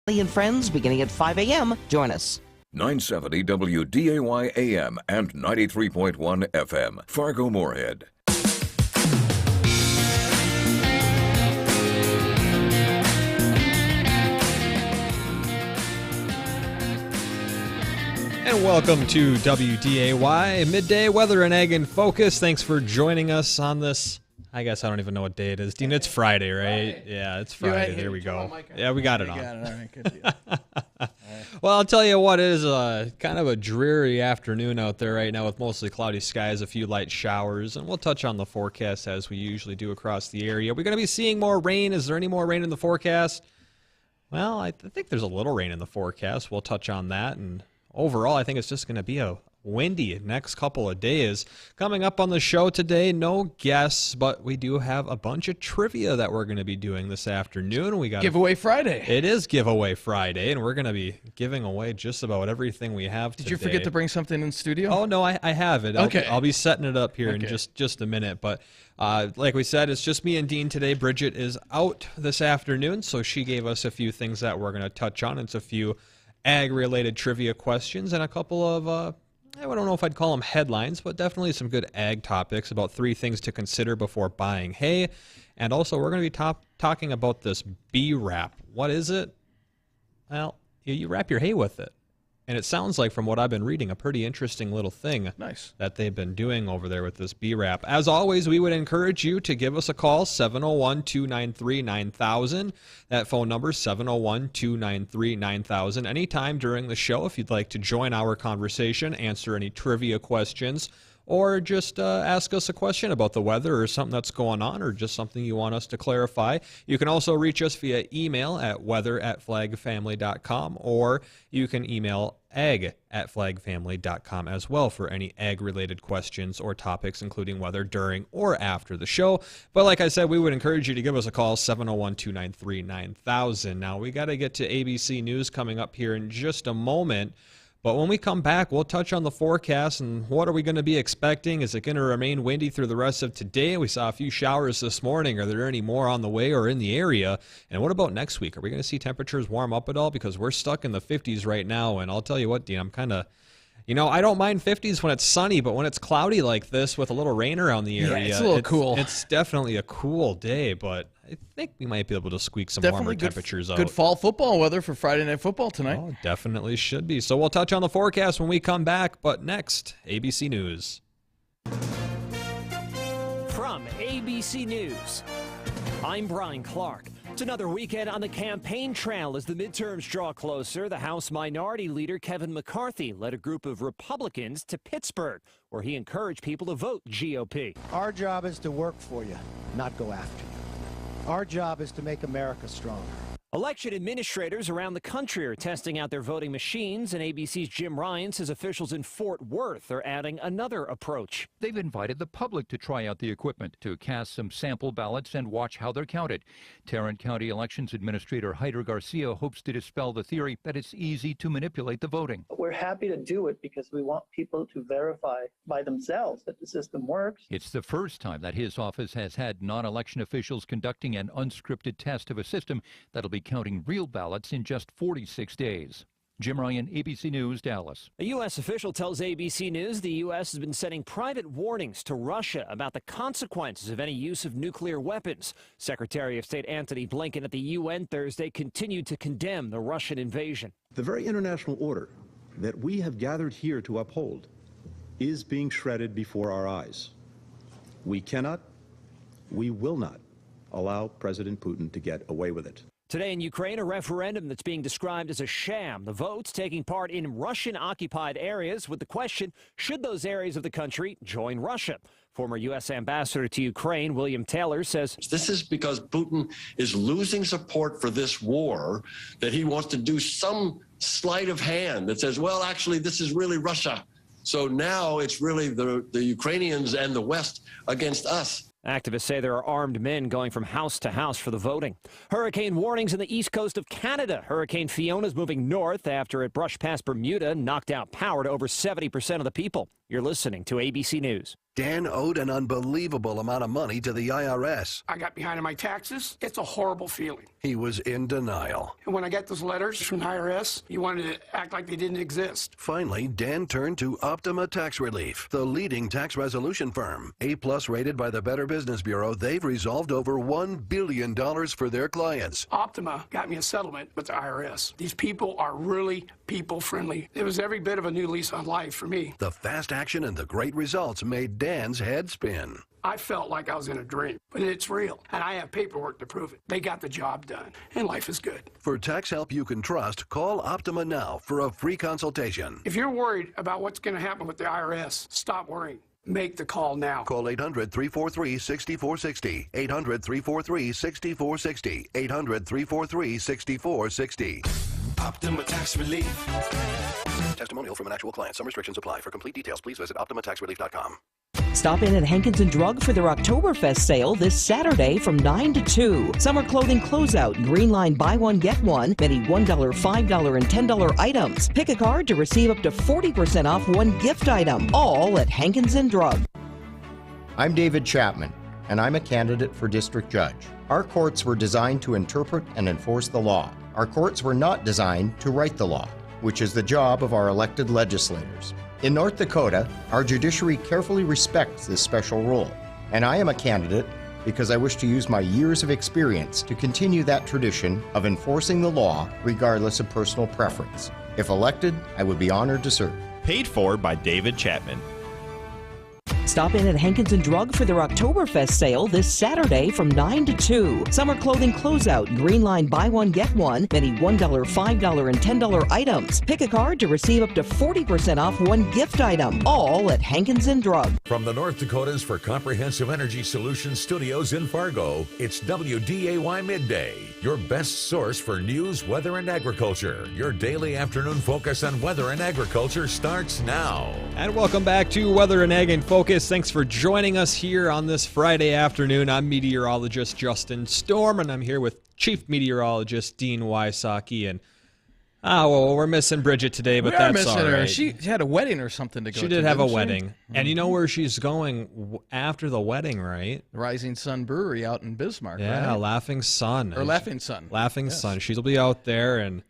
And friends, beginning at 5 a.m. Join us. 970 WDAY AM and 93.1 FM, Fargo-Moorhead. And welcome to WDAY Midday Weather and Ag in Focus. Thanks for joining us on this. I guess I don't even know what day it is. Dean, it's Friday, right? Yeah, it's Friday. There we go. Yeah, we got it on. All right, good deal. Well, I'll tell you what, it is kind of a dreary afternoon out there right now with mostly cloudy skies, a few light showers, and we'll touch on the forecast as we usually do across the area. We're going to be seeing more rain. Is there any more rain in the forecast? Well, I think there's a little rain in the forecast. We'll touch on that, and overall, I think it's just going to be a windy next couple of days. Coming up on the show today, no guests, but we do have a bunch of trivia that we're going to be doing this afternoon. We got Giveaway Friday. It is Giveaway Friday, and we're going to be giving away just about everything we have today. Did you forget to bring something in studio? Oh, no, I have it. Okay. I'll be setting it up here in just a minute, but like we said, it's just me and Dean today. Bridgette is out this afternoon, so she gave us a few things that we're going to touch on. It's a few ag-related trivia questions and a couple of I don't know if I'd call them headlines, but definitely some good ag topics about 3 things to consider before buying hay. And also, we're going to be talking about this bee wrap. What is it? Well, you wrap your hay with it. And it sounds like, from what I've been reading, a pretty interesting little thing that they've been doing over there with this bee wrap. As always, we would encourage you to give us a call, 701-293-9000. That phone number, 701-293-9000. Anytime during the show, if you'd like to join our conversation, answer any trivia questions, or just ask us a question about the weather or something that's going on, or just something you want us to clarify. You can also reach us via email at weather@flagfamily.com, or you can email ag@flagfamily.com as well for any ag-related questions or topics, including weather during or after the show. But like I said, we would encourage you to give us a call, 701-293-9000. Now, we got to get to ABC News coming up here in just a moment. But when we come back, we'll touch on the forecast and what are we going to be expecting? Is it going to remain windy through the rest of today? We saw a few showers this morning. Are there any more on the way or in the area? And what about next week? Are we going to see temperatures warm up at all? Because we're stuck in the 50s right now. And I'll tell you what, Dean, I'm kind of, I don't mind 50s when it's sunny, but when it's cloudy like this with a little rain around the area, it's a little cool. It's definitely a cool day, but I think we might be able to squeak some warmer temperatures out. Good fall football weather for Friday Night Football tonight. Oh, definitely should be. So we'll touch on the forecast when we come back, but next, ABC News. From ABC News, I'm Brian Clark. It's another weekend on the campaign trail as the midterms draw closer. The House Minority Leader Kevin McCarthy led a group of Republicans to Pittsburgh, where he encouraged people to vote GOP. Our job is to work for you, not go after you. Our job is to make America stronger. Election administrators around the country are testing out their voting machines, and ABC's Jim Ryan says officials in Fort Worth are adding another approach. They've invited the public to try out the equipment to cast some sample ballots and watch how they're counted. Tarrant County Elections Administrator Hyder Garcia hopes to dispel the theory that it's easy to manipulate the voting. We're happy to do it because we want people to verify by themselves that the system works. It's the first time that his office has had non-election officials conducting an unscripted test of a system that'll be counting real ballots in just 46 days. Jim Ryan, ABC News, Dallas. A U.S. official tells ABC News the U.S. has been sending private warnings to Russia about the consequences of any use of nuclear weapons. Secretary of State Antony Blinken at the UN Thursday continued to condemn the Russian invasion. The very international order that we have gathered here to uphold is being shredded before our eyes. We cannot, we will not allow President Putin to get away with it. Today in Ukraine, a referendum that's being described as a sham. The votes taking part in Russian-occupied areas with the question, should those areas of the country join Russia? Former U.S. Ambassador to Ukraine, William Taylor, says this is because Putin is losing support for this war, that he wants to do some sleight of hand that says, well, actually, this is really Russia. So now it's really the Ukrainians and the West against us. Activists say there are armed men going from house to house for the voting. Hurricane warnings in the east coast of Canada. Hurricane Fiona is moving north after it brushed past Bermuda and knocked out power to over 70% of the people. You're listening to ABC News. Dan owed an unbelievable amount of money to the IRS. I got behind on my taxes. It's a horrible feeling. He was in denial. And when I got those letters from the IRS, he wanted to act like they didn't exist. Finally, Dan turned to Optima Tax Relief, the leading tax resolution firm. A-plus rated by the Better Business Bureau, they've resolved over $1 billion for their clients. Optima got me a settlement with the IRS. These people are really people-friendly. It was every bit of a new lease on life for me. The fast action and the great results made Dan's head spin. I felt like I was in a dream, but it's real, and I have paperwork to prove it. They got the job done, and life is good. For tax help you can trust, call Optima now for a free consultation. If you're worried about what's going to happen with the IRS, stop worrying. Make the call now. Call 800-343-6460. 800-343-6460. 800-343-6460. Optima Tax Relief. Testimonial from an actual client. Some restrictions apply. For complete details, please visit OptimaTaxRelief.com. Stop in at Hankins & Drug for their Oktoberfest sale this Saturday from 9 to 2. Summer clothing closeout, green line buy one, get one, many $1, $5, and $10 items. Pick a card to receive up to 40% off one gift item, all at Hankins & Drug. I'm David Chapman, and I'm a candidate for district judge. Our courts were designed to interpret and enforce the law. Our courts were not designed to write the law, which is the job of our elected legislators. In North Dakota, our judiciary carefully respects this special role, and I am a candidate because I wish to use my years of experience to continue that tradition of enforcing the law regardless of personal preference. If elected, I would be honored to serve. Paid for by David Chapman. Stop in at Hankins & Drug for their Oktoberfest sale this Saturday from 9 to 2. Summer clothing closeout, green line buy one, get one, many $1, $5, and $10 items. Pick a card to receive up to 40% off one gift item, all at Hankins & Drug. From the North Dakotas for Comprehensive Energy Solutions Studios in Fargo, it's WDAY Midday, your best source for news, weather, and agriculture. Your daily afternoon focus on weather and agriculture starts now. And welcome back to Weather and Ag in Focus. Thanks for joining us here on this Friday afternoon. I'm meteorologist Justin Storm, and I'm here with Chief Meteorologist Dean Wysocki. And well, we're missing Bridgette today, but that's all right. She had a wedding or something to go to. She did have a wedding. And you know where she's going after the wedding, right? Rising Sun Brewery out in Bismarck, yeah, right? Laughing Sun. Or Laughing Sun. Laughing Sun. She'll be out there, and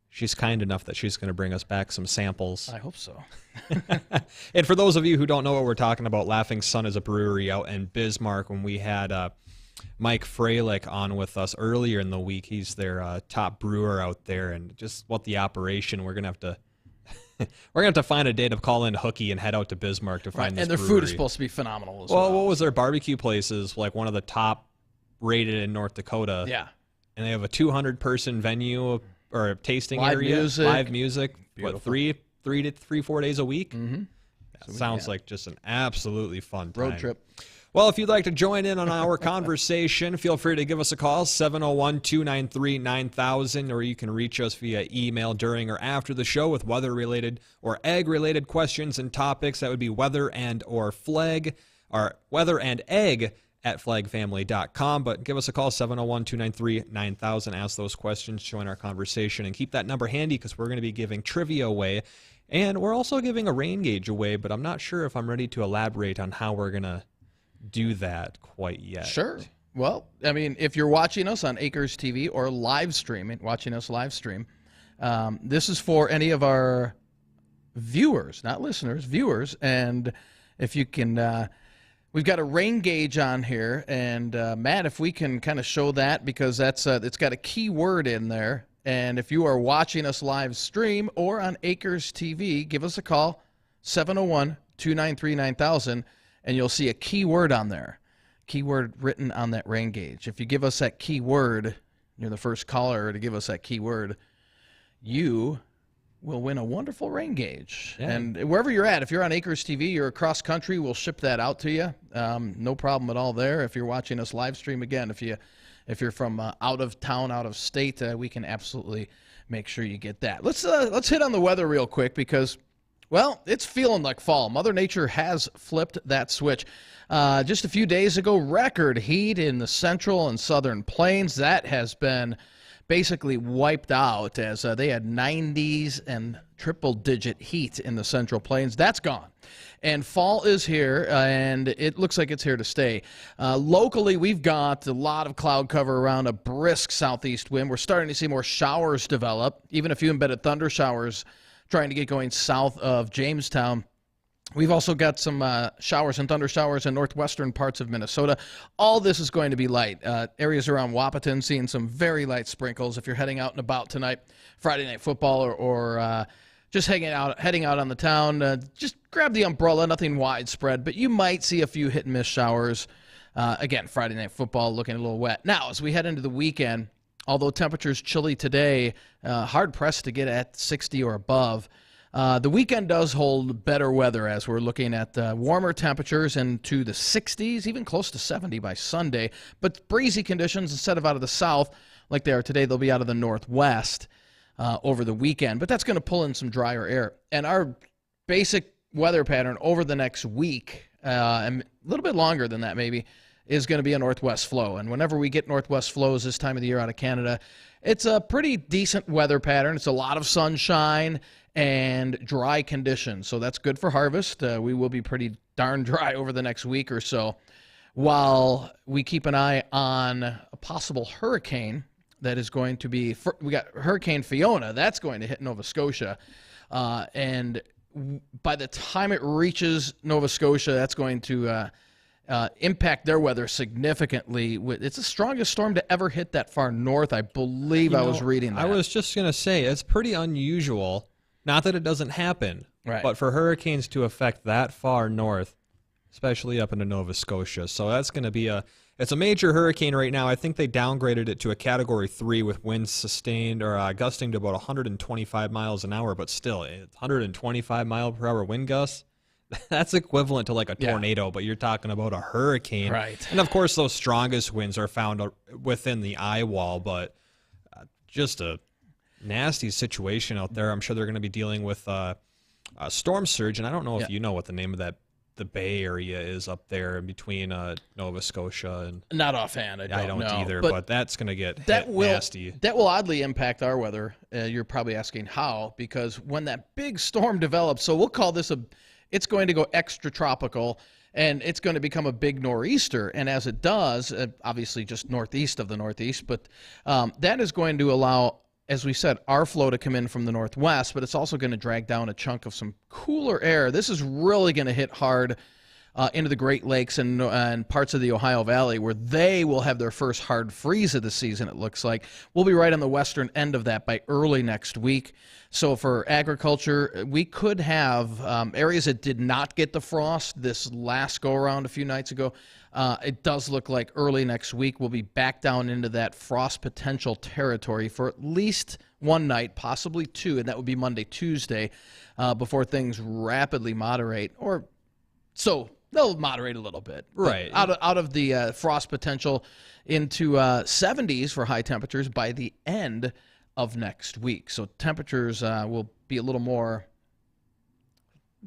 she's kind enough that she's going to bring us back some samples. I hope so. And for those of you who don't know what we're talking about, Laughing Sun is a brewery out in Bismarck. When we had Mike Freilich on with us earlier in the week, he's their top brewer out there, and just what the operation, we're gonna have to find a day to call in Hookie and head out to Bismarck to find this and their brewery. food is supposed to be phenomenal as well. Well, what was their barbecue places, like one of the top rated in North Dakota? Yeah. And they have a 200-person venue or tasting live area, music. live music. Beautiful. What, 4 days a week? Mm-hmm. That sounds like just an absolutely fun time. Road trip. Well, if you'd like to join in on our conversation, feel free to give us a call, 701-293-9000, or you can reach us via email during or after the show with weather-related or ag-related questions and topics. That would be weather and egg at flagfamily.com. But give us a call, 701-293-9000. Ask those questions, join our conversation, and keep that number handy because we're going to be giving trivia away. And we're also giving a rain gauge away, but I'm not sure if I'm ready to elaborate on how we're going to do that quite yet. Sure. Well, I mean, if you're watching us on Acres TV or live streaming, watching us live stream, this is for any of our viewers, not listeners, viewers. And if you can, we've got a rain gauge on here. And Matt, if we can kind of show that, because that's it's got a key word in there. And if you are watching us live stream or on Acres TV, give us a call, 701-293-9000, and you'll see a keyword on there, keyword written on that rain gauge. If you give us that keyword, you're the first caller to give us that keyword, you will win a wonderful rain gauge. Yeah. And wherever you're at, if you're on Acres TV, you're across country, we'll ship that out to you. No problem at all there. If you're watching us live stream, again, if you're from out of town, out of state, we can absolutely make sure you get that. Let's hit on the weather real quick because, well, it's feeling like fall. Mother Nature has flipped that switch. Just a few days ago, record heat in the central and southern plains. That has been basically wiped out as they had 90s and triple-digit heat in the Central Plains. That's gone. And fall is here, and it looks like it's here to stay. Locally, we've got a lot of cloud cover around a brisk southeast wind. We're starting to see more showers develop, even a few embedded thunder showers trying to get going south of Jamestown. We've also got some showers and thunder showers in northwestern parts of Minnesota. All this is going to be light. Areas around Wahpeton seeing some very light sprinkles. If you're heading out and about tonight, Friday Night Football, or just heading out on the town, just grab the umbrella. Nothing widespread, but you might see a few hit and miss showers. Again, Friday Night Football looking a little wet. Now, as we head into the weekend, although temperatures chilly today, hard pressed to get at 60 or above. The weekend does hold better weather as we're looking at warmer temperatures into the 60s, even close to 70 by Sunday. But breezy conditions, instead of out of the south like they are today, they'll be out of the northwest over the weekend. But that's going to pull in some drier air. And our basic weather pattern over the next week, and a little bit longer than that maybe, is going to be a northwest flow. And whenever we get northwest flows this time of the year out of Canada, it's a pretty decent weather pattern. It's a lot of sunshine and dry conditions, so that's good for harvest. We will be pretty darn dry over the next week or so, while we keep an eye on a possible hurricane that is going to be, we got Hurricane Fiona, that's going to hit Nova Scotia, and by the time it reaches Nova Scotia, that's going to impact their weather significantly. It's the strongest storm to ever hit that far north, I believe. I was reading that. I was just going to say, it's pretty unusual. Not that it doesn't happen, right, but for hurricanes to affect that far north, especially up into Nova Scotia. So that's going to be it's a major hurricane right now. I think they downgraded it to a Category 3 with winds sustained or gusting to about 125 miles an hour, but still, 125 mile per hour wind gusts. That's equivalent to like a tornado, but you're talking about a hurricane. Right. And of course, those strongest winds are found within the eye wall, but just a nasty situation out there. I'm sure they're going to be dealing with a storm surge, and I don't know if you know what the name of the Bay Area is up there in between Nova Scotia and. Not offhand, I don't know. Either, but that's going to get nasty. That will oddly impact our weather. You're probably asking how, because when that big storm develops, so we'll call this it's going to go extra tropical, and it's going to become a big nor'easter. And as it does, obviously just northeast of the northeast, but that is going to allow, as we said, our flow to come in from the northwest, but it's also going to drag down a chunk of some cooler air. This is really going to hit hard into the Great Lakes and parts of the Ohio Valley, where they will have their first hard freeze of the season, it looks like. We'll be right on the western end of that by early next week. So for agriculture, we could have areas that did not get the frost this last go-around a few nights ago. It does look like early next week we'll be back down into that frost potential territory for at least one night, possibly two, and that would be Monday, Tuesday, before things rapidly moderate. Or so they'll moderate a little bit. Right. Out of the frost potential into 70s for high temperatures by the end of next week. So temperatures will be a little more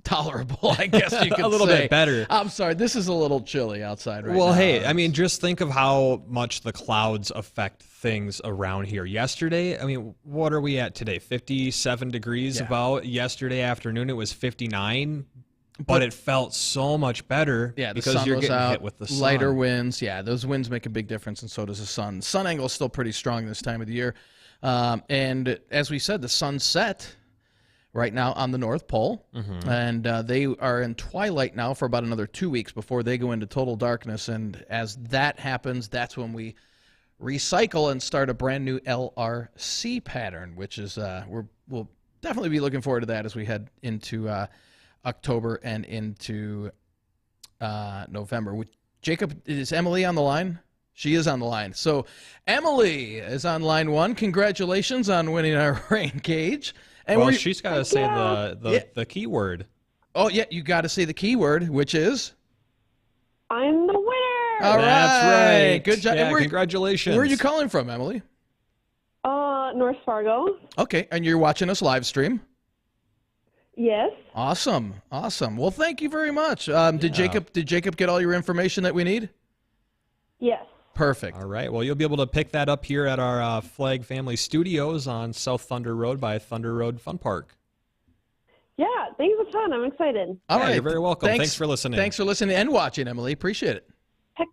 tolerable, I guess you could say. A little bit better. I'm sorry, this is a little chilly outside right now. Well, hey, I mean, just think of how much the clouds affect things around here. Yesterday, I mean, what are we at today? 57 degrees about. Yesterday afternoon, it was 59. But it felt so much better because you're getting hit with the sun. Lighter winds. Yeah, those winds make a big difference, and so does the sun. Sun angle is still pretty strong this time of the year. And as we said, the sun set right now on the North Pole, and they are in twilight now for about another 2 weeks before they go into total darkness. And as that happens, that's when we recycle and start a brand new LRC pattern, which is we'll definitely be looking forward to that as we head into October and into November. Jacob, is Emily on the line? She is on the line. So Emily is on line one. Congratulations on winning our rain gauge. And well, she's got to say the key word. Oh, yeah, you got to say the key word, which is? I'm the winner. All That's right. Good job. Yeah, congratulations. Where are you calling from, Emily? North Fargo. Okay, and you're watching us live stream? Yes. Awesome. Well, thank you very much. Did Jacob get all your information that we need? Yes. Perfect. All right. Well, you'll be able to pick that up here at our Flag Family Studios on South Thunder Road by Thunder Road Fun Park. Yeah, thanks a ton. I'm excited. All right. You're very welcome. Thanks for listening. Thanks for listening and watching, Emily. Appreciate it. Heck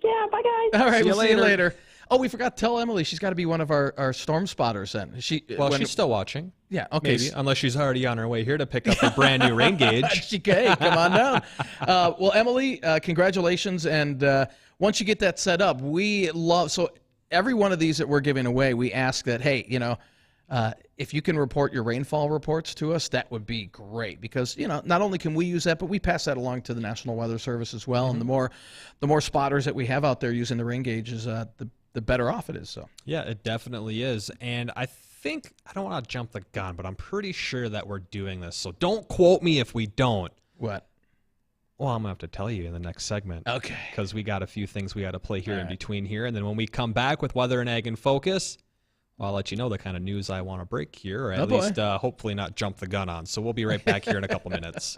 yeah. Bye, guys. All right. See you See you later. Oh, we forgot to tell Emily she's got to be one of our storm spotters then. She's still watching. Yeah, okay. Maybe, unless she's already on her way here to pick up a brand new rain gauge. Okay, come on down. Well, Emily, congratulations. And once you get that set up, we love, so every one of these that we're giving away, we ask that, hey, if you can report your rainfall reports to us, that would be great because, not only can we use that, but we pass that along to the National Weather Service as well. And the more spotters that we have out there using the rain gauges, the better off it is. So yeah, it definitely is. And I don't want to jump the gun, but I'm pretty sure that we're doing this. So don't quote me if we don't. What? Well, I'm going to have to tell you in the next segment. Okay. Because we got a few things we got to play here in between here. And then when we come back with Weather and Ag in Focus, I'll let you know the kind of news I want to break here, or at least hopefully not jump the gun on. So we'll be right back here in a couple minutes.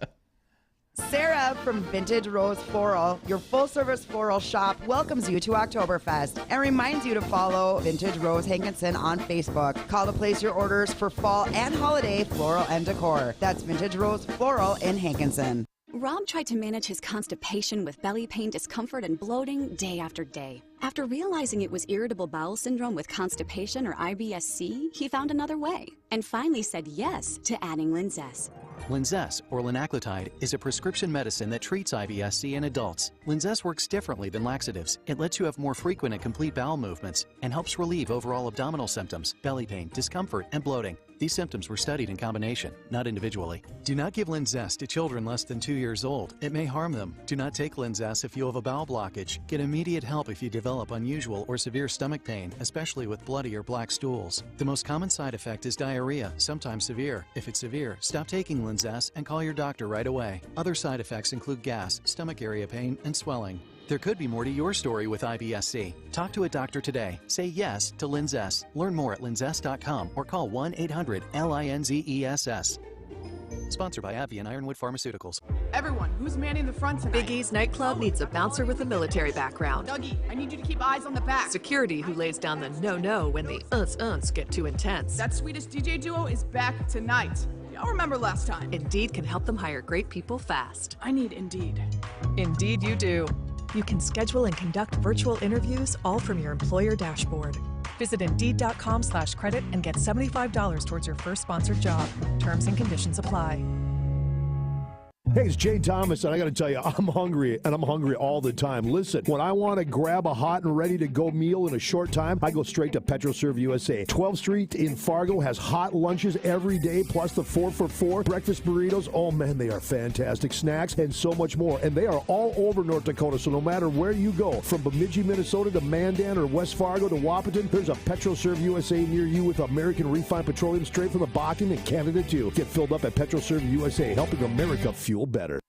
Sarah from Vintage Rose Floral, your full-service floral shop, welcomes you to Oktoberfest and reminds you to follow Vintage Rose Hankinson on Facebook. Call to place your orders for fall and holiday floral and decor. That's Vintage Rose Floral in Hankinson. Rob tried to manage his constipation with belly pain, discomfort, and bloating day after day. After realizing it was irritable bowel syndrome with constipation or IBS-C, he found another way and finally said yes to adding Linzess. Linzess, or linaclotide, is a prescription medicine that treats IBS-C in adults. Linzess works differently than laxatives. It lets you have more frequent and complete bowel movements and helps relieve overall abdominal symptoms, belly pain, discomfort, and bloating. These symptoms were studied in combination, not individually. Do not give Linzess to children less than 2 years old. It may harm them. Do not take Linzess if you have a bowel blockage. Get immediate help if you develop unusual or severe stomach pain, especially with bloody or black stools. The most common side effect is diarrhea, sometimes severe. If it's severe, stop taking Linzess and call your doctor right away. Other side effects include gas, stomach area pain, and swelling. There could be more to your story with IBS-C. Talk to a doctor today. Say yes to Linzess. Learn more at linzess.com or call 1-800-LINZESS. Sponsored by AbbVie and Ironwood Pharmaceuticals. Everyone, who's manning the front tonight? Big E's nightclub needs a bouncer with a military background. Dougie, I need you to keep eyes on the back. Security who lays down the no-no when the uns get too intense. That Swedish DJ duo is back tonight. Y'all remember last time. Indeed can help them hire great people fast. I need Indeed. Indeed you do. You can schedule and conduct virtual interviews all from your employer dashboard. Visit Indeed.com/credit and get $75 towards your first sponsored job. Terms and conditions apply. Hey, it's Jay Thomas, and I got to tell you, I'm hungry, and I'm hungry all the time. Listen, when I want to grab a hot and ready-to-go meal in a short time, I go straight to PetroServe USA. 12th Street in Fargo has hot lunches every day, plus the 4-for-4 breakfast burritos. Oh, man, they are fantastic snacks and so much more. And they are all over North Dakota, so no matter where you go, from Bemidji, Minnesota to Mandan or West Fargo to Wahpeton, there's a PetroServe USA near you with American refined petroleum straight from the Bakken and Canada, too. Get filled up at PetroServe USA, helping America fuel better.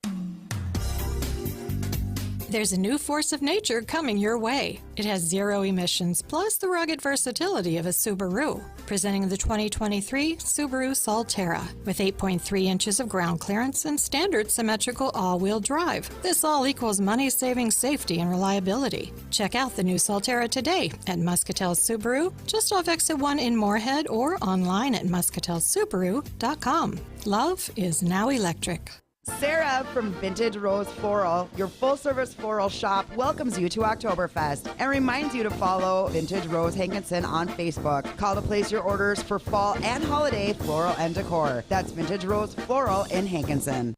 There's a new force of nature coming your way. It has zero emissions, plus the rugged versatility of a Subaru. Presenting the 2023 Subaru Solterra, with 8.3 inches of ground clearance and standard symmetrical all-wheel drive. This all equals money-saving safety and reliability. Check out the new Solterra today at Muscatel Subaru, just off Exit 1 in Moorhead, or online at muscatelsubaru.com. Love is now electric. Sarah from Vintage Rose Floral, your full-service floral shop, welcomes you to Oktoberfest and reminds you to follow Vintage Rose Hankinson on Facebook. Call to place your orders for fall and holiday floral and decor. That's Vintage Rose Floral in Hankinson.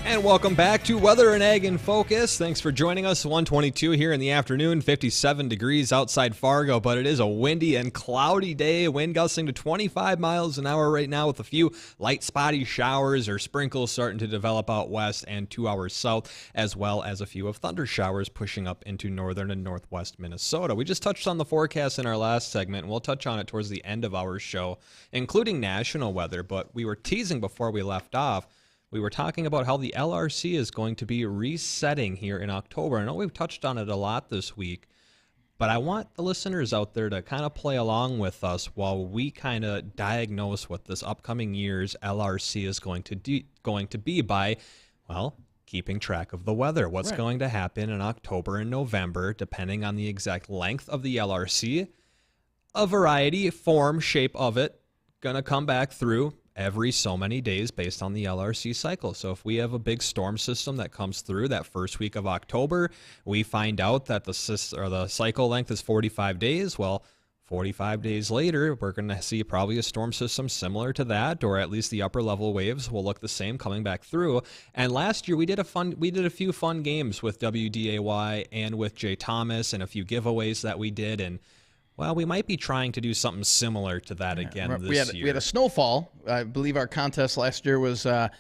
And welcome back to Weather and Ag in Focus. Thanks for joining us. 122 here in the afternoon, 57 degrees outside Fargo, but it is a windy and cloudy day. Wind gusting to 25 miles an hour right now with a few light spotty showers or sprinkles starting to develop out west and 2 hours south, as well as a few of thunder showers pushing up into northern and northwest Minnesota. We just touched on the forecast in our last segment, and we'll touch on it towards the end of our show, including national weather, but we were teasing before we left off. We were talking about how the LRC is going to be resetting here in October. I know we've touched on it a lot this week, But I want the listeners out there to kind of play along with us while we kind of diagnose what this upcoming year's LRC is going to be by, well, keeping track of the weather. What's going to happen in October and November, depending on the exact length of the LRC. A variety, form, shape of it, going to come back through every so many days based on the LRC cycle. So if we have a big storm system that comes through that first week of October, we find out that the cycle length is 45 days. Well, 45 days later, we're going to see probably a storm system similar to that, or at least the upper level waves will look the same coming back through. And last year we did a few fun games with WDAY and with Jay Thomas and a few giveaways that we did. And well, we might be trying to do something similar to that again this year. We had a snowfall. I believe our contest last year was the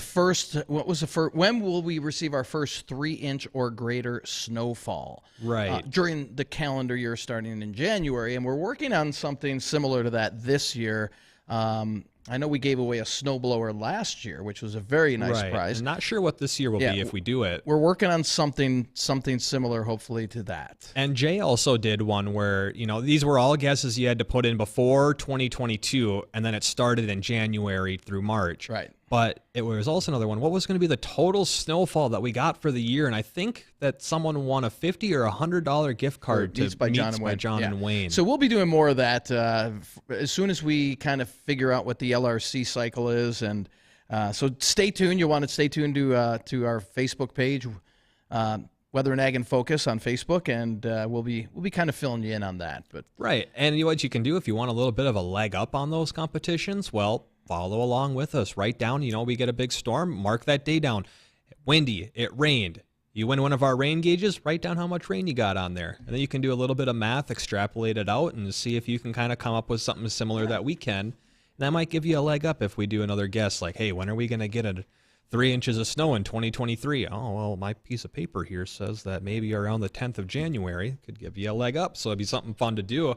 first. What was the first? When will we receive our first 3-inch or greater snowfall? Right. During the calendar year starting in January, and we're working on something similar to that this year. I know we gave away a snowblower last year, which was a very nice prize. I'm not sure what this year will be if we do it. We're working on something similar, hopefully, to that. And Jay also did one where, these were all guesses you had to put in before 2022, and then it started in January through March. Right. But it was also another one. What was going to be the total snowfall that we got for the year? And I think that someone won a $50 or $100 gift card to Meets by John and Wayne. So we'll be doing more of that as soon as we kind of figure out what the LRC cycle is. And so stay tuned. You'll want to stay tuned to our Facebook page, Weather and Ag in Focus on Facebook, and we'll be kind of filling you in on that. But right. And what you can do if you want a little bit of a leg up on those competitions, well, follow along with us. Write down, we get a big storm, mark that day down. Windy, it rained. You win one of our rain gauges, write down how much rain you got on there. And then you can do a little bit of math, extrapolate it out, and see if you can kind of come up with something similar that we can. And that might give you a leg up if we do another guess, like, hey, when are we going to get 3 inches of snow in 2023? Oh, well, my piece of paper here says that maybe around the 10th of January could give you a leg up. So it'd be something fun to do.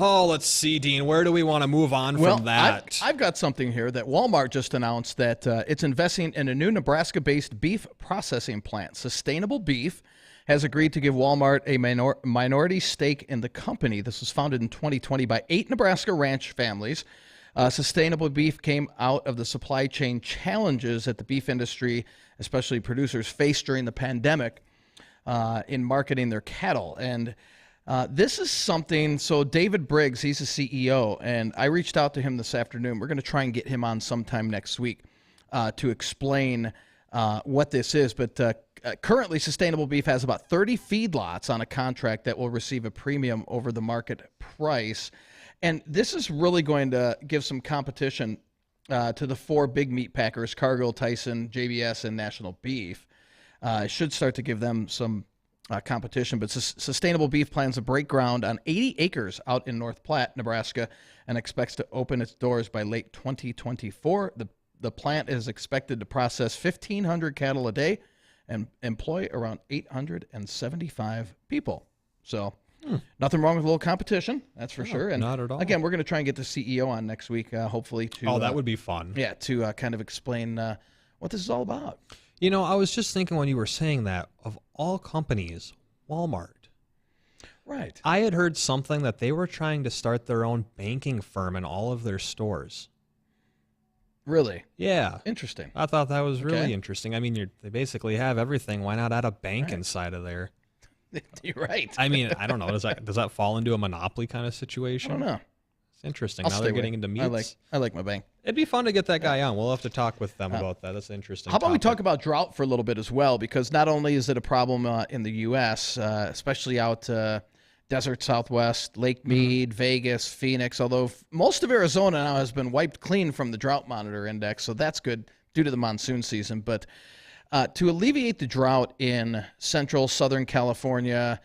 Oh, let's see, Dean. Where do we want to move on from that? I've got something here that Walmart just announced that it's investing in a new Nebraska-based beef processing plant. Sustainable Beef has agreed to give Walmart a minority stake in the company. This was founded in 2020 by 8 Nebraska ranch families. Sustainable Beef came out of the supply chain challenges that the beef industry, especially producers, faced during the pandemic in marketing their cattle. And this is something, so David Briggs, he's the CEO, and I reached out to him this afternoon. We're going to try and get him on sometime next week to explain what this is. But currently, Sustainable Beef has about 30 feedlots on a contract that will receive a premium over the market price. And this is really going to give some competition to the 4 big meat packers, Cargill, Tyson, JBS, and National Beef. It should start to give them some competition, but Sustainable Beef plans to break ground on 80 acres out in North Platte, Nebraska, and expects to open its doors by late 2024. The plant is expected to process 1,500 cattle a day and employ around 875 people. So nothing wrong with a little competition, that's for sure. And not at all. Again, we're going to try and get the CEO on next week, hopefully. That would be fun. Yeah, to kind of explain what this is all about. I was just thinking when you were saying that, of all companies, Walmart. Right. I had heard something that they were trying to start their own banking firm in all of their stores. Really? Yeah. Interesting. I thought that was really interesting. I mean, they basically have everything. Why not add a bank inside of there? You're right. I mean, I don't know. Does that fall into a monopoly kind of situation? I don't know. It's interesting. Now they're getting into meats. I like my bank. It'd be fun to get that guy on. We'll have to talk with them about that. That's interesting. How about we talk about drought for a little bit as well? Because not only is it a problem in the U.S., especially out desert Southwest, Lake Mead, Vegas, Phoenix, although most of Arizona now has been wiped clean from the Drought Monitor Index, so that's good due to the monsoon season. But to alleviate the drought in central, southern California,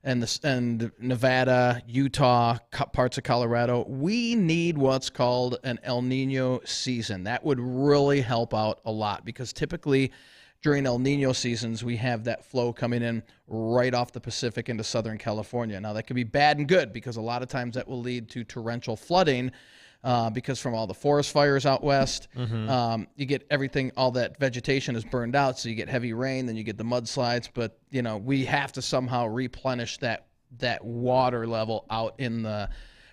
and Nevada, Utah, parts of Colorado, we need what's called an El Nino season. That would really help out a lot because typically during El Nino seasons, we have that flow coming in right off the Pacific into Southern California. Now, that can be bad and good because a lot of times that will lead to torrential flooding because from all the forest fires out west, you get everything, all that vegetation is burned out, so you get heavy rain, then you get the mudslides. But, we have to somehow replenish that that water level out in the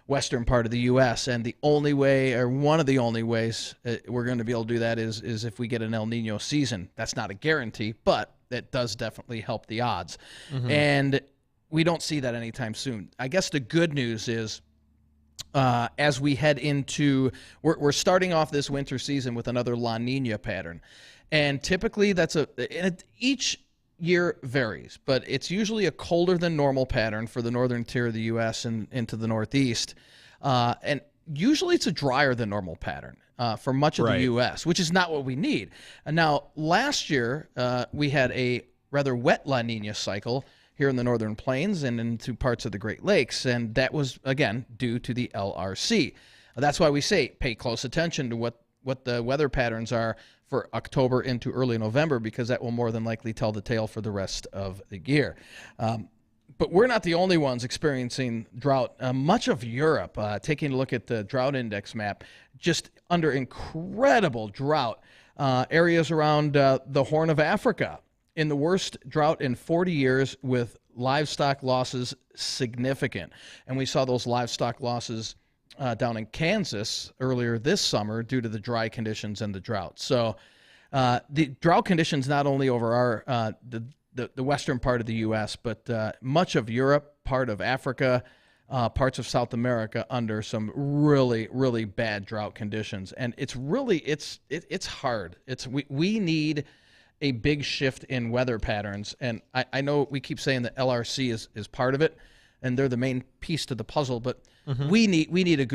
western part of the U.S. And the only way, or one of the only ways we're going to be able to do that is if we get an El Nino season. That's not a guarantee, but it does definitely help the odds. And we don't see that anytime soon. I guess the good news is as we head into, we're starting off this winter season with another La Nina pattern. And typically each year varies, but it's usually a colder than normal pattern for the northern tier of the U.S. and into the Northeast. And usually it's a drier than normal pattern for much of the U.S., which is not what we need. And now, last year, we had a rather wet La Nina cycle here in the northern plains and into parts of the Great Lakes, and that was, again, due to the LRC. That's why we say pay close attention to what the weather patterns are for October into early November, because that will more than likely tell the tale for the rest of the year. But we're not the only ones experiencing drought. Much of Europe, taking a look at the drought index map, just under incredible drought. Areas around the Horn of Africa in the worst drought in 40 years, with livestock losses significant. And we saw those livestock losses down in Kansas earlier this summer due to the dry conditions and the drought. So the drought conditions not only over the western part of the U.S., but much of Europe, part of Africa, parts of South America under some really, really bad drought conditions. And it's really, it's hard. We need a big shift in weather patterns. And I know we keep saying that LRC is part of it, and they're the main piece to the puzzle, but we need a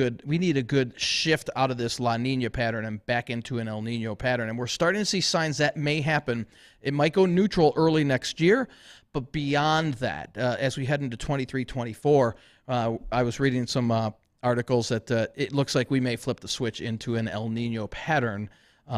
good shift out of this La Nina pattern and back into an El Nino pattern. And we're starting to see signs that may happen. It might go neutral early next year, but beyond that, as we head into 23-24, I was reading some articles that it looks like we may flip the switch into an El Nino pattern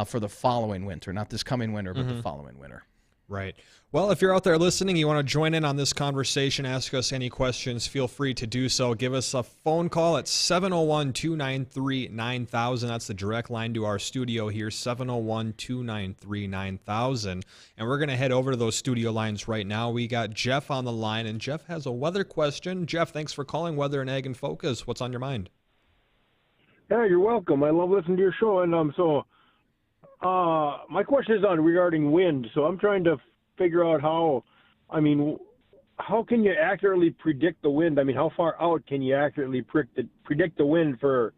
for the following winter, not this coming winter, but the following winter. Right. Well, if you're out there listening, you want to join in on this conversation, ask us any questions, feel free to do so. Give us a phone call at 701-293-9000. That's the direct line to our studio here, 701-293-9000. And we're going to head over to those studio lines right now. We got Jeff on the line, and Jeff has a weather question. Jeff, thanks for calling Weather and Ag in Focus. What's on your mind? Yeah, you're welcome. I love listening to your show, and my question is regarding wind. So I'm trying to figure out how can you accurately predict the wind? I mean, how far out can you accurately predict the wind for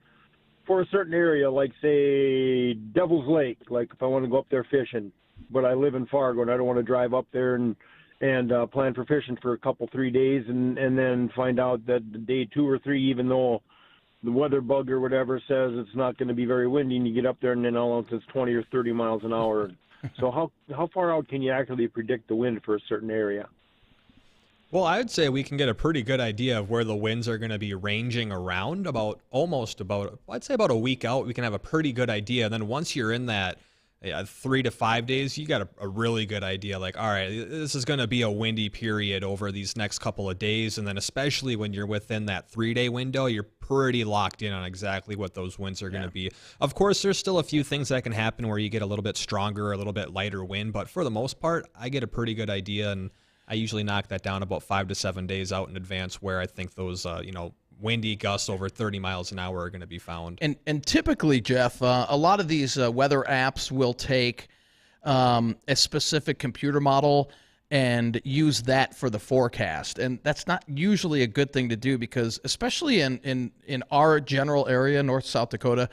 a certain area, like, say, Devil's Lake, like if I want to go up there fishing, but I live in Fargo and I don't want to drive up there and plan for fishing for 3 days and then find out that day 2 or 3, even though the weather bug or whatever says it's not going to be very windy, and you get up there and then all else it's 20 or 30 miles an hour. So how far out can you actually predict the wind for a certain area? Well, I would say we can get a pretty good idea of where the winds are going to be ranging around I'd say about a week out. We can have a pretty good idea. And then once you're in that 3 to 5 days, you got a really good idea. Like, all right, this is going to be a windy period over these next couple of days. And then especially when you're within that 3-day window, you're pretty locked in on exactly what those winds are going to be. Of course, there's still a few things that can happen where you get a little bit stronger, a little bit lighter wind. But for the most part, I get a pretty good idea. And I usually knock that down about 5 to 7 days out in advance where I think those, windy gusts over 30 miles an hour are going to be found. And typically, Jeff, a lot of these weather apps will take a specific computer model and use that for the forecast. And that's not usually a good thing to do, because especially in our general area, North South Dakota,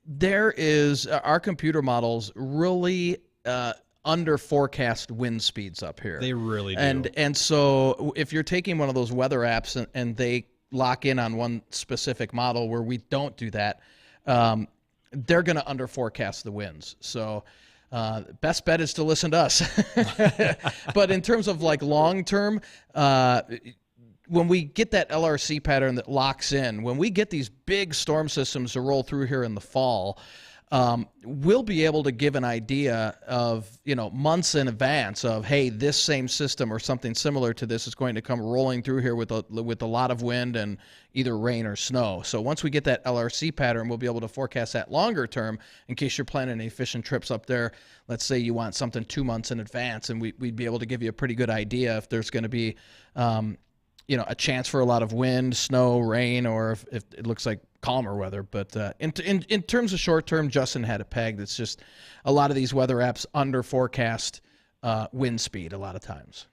there is our computer models really under forecast wind speeds up here. They really do. And so if you're taking one of those weather apps and they lock in on one specific model where we don't do that, they're going to under forecast the winds. So best bet is to listen to us. But in terms of like long term, when we get that LRC pattern that locks in, when we get these big storm systems to roll through here in the fall, we'll be able to give an idea of, months in advance of, hey, this same system or something similar to this is going to come rolling through here with a lot of wind and either rain or snow. So once we get that LRC pattern, we'll be able to forecast that longer term in case you're planning any fishing trips up there. Let's say you want something 2 months in advance, and we'd be able to give you a pretty good idea if there's going to be a chance for a lot of wind, snow, rain, or if it looks like calmer weather. But in terms of short term, Justin had it pegged. It's just a lot of these weather apps under forecast wind speed a lot of times.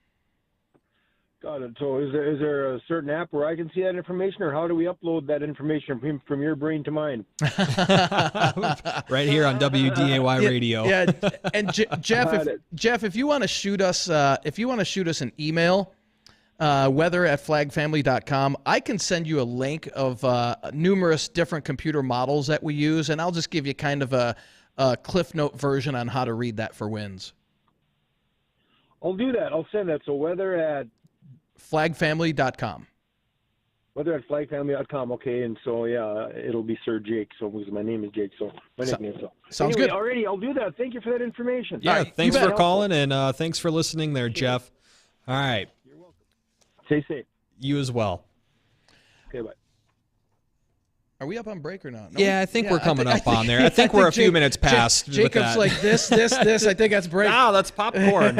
Got it. So is there a certain app where I can see that information, or how do we upload that information from your brain to mine? Right here on WDAY Radio. Yeah, and Jeff, if you want to shoot us, an email, weather@flagfamily.com, I can send you a link of numerous different computer models that we use, and I'll just give you kind of a Cliff Note version on how to read that for winds. I'll do that. I'll send that. So flagfamily.com. Flagfamily.com. Okay, and so it'll be Sir Jake. So my name is Jake. So my nickname. So sounds anyway, good. Already, I'll do that. Thank you for that information. Yeah, thanks for calling, and thanks for listening there, Jeff. All right. You're welcome. Stay safe. You as well. Okay, bye. Are we up on break or not? No, I think we're coming up on there. I think we're a few minutes past. Jacob's like this. I think that's break. No, that's popcorn.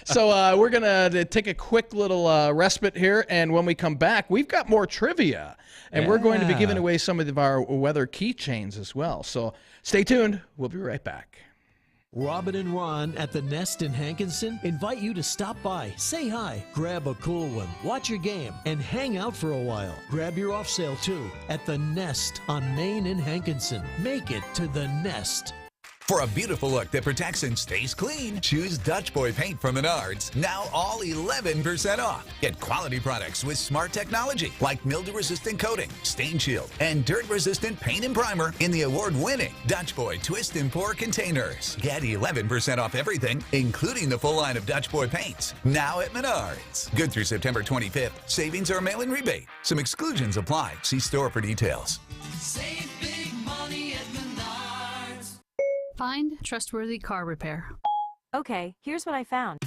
So we're going to take a quick little respite here, and when we come back, we've got more trivia, and we're going to be giving away some of our weather keychains as well. So stay tuned. We'll be right back. Robin and Ron at the Nest in Hankinson invite you to stop by, say hi, grab a cool one, watch your game, and hang out for a while. Grab your off sale too at the Nest on Main in Hankinson. Make it to the Nest. For a beautiful look that protects and stays clean, choose Dutch Boy Paint from Menards. Now all 11% off. Get quality products with smart technology like mildew-resistant coating, stain shield, and dirt-resistant paint and primer in the award-winning Dutch Boy Twist and Pour containers. Get 11% off everything, including the full line of Dutch Boy paints. Now at Menards. Good through September 25th. Savings or mail-in rebate. Some exclusions apply. See store for details. Save big money at Menards. Find trustworthy car repair. Okay, here's what I found.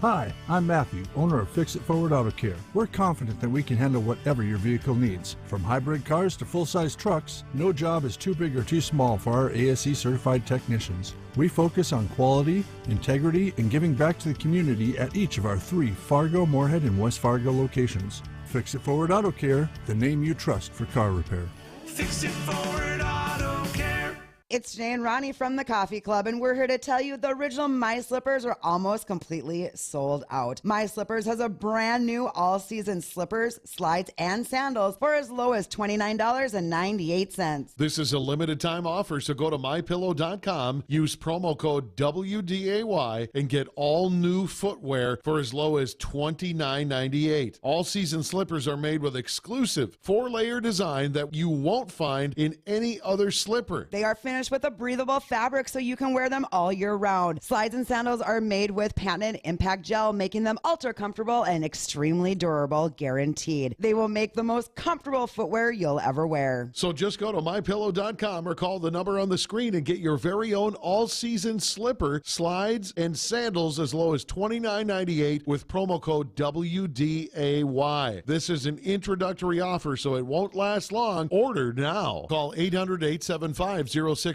Hi, I'm Matthew, owner of Fix It Forward Auto Care. We're confident that we can handle whatever your vehicle needs. From hybrid cars to full-size trucks, no job is too big or too small for our ASE certified technicians. We focus on quality, integrity, and giving back to the community at each of our 3 Fargo, Moorhead, and West Fargo locations. Fix It Forward Auto Care, the name you trust for car repair. Fix It Forward Auto Care. It's Jay and Ronnie from the Coffee Club, and we're here to tell you the original My Slippers are almost completely sold out. My Slippers has a brand new all-season slippers, slides, and sandals for as low as $29.98. This is a limited time offer, so go to MyPillow.com, use promo code WDAY, and get all new footwear for as low as $29.98. All-season slippers are made with exclusive 4-layer design that you won't find in any other slipper. They are finished with a breathable fabric so you can wear them all year round. Slides and sandals are made with patented impact gel, making them ultra comfortable and extremely durable, guaranteed. They will make the most comfortable footwear you'll ever wear. So just go to MyPillow.com or call the number on the screen and get your very own all-season slipper, slides, and sandals as low as $29.98 with promo code WDAY. This is an introductory offer, so it won't last long. Order now. Call 800-875-0644.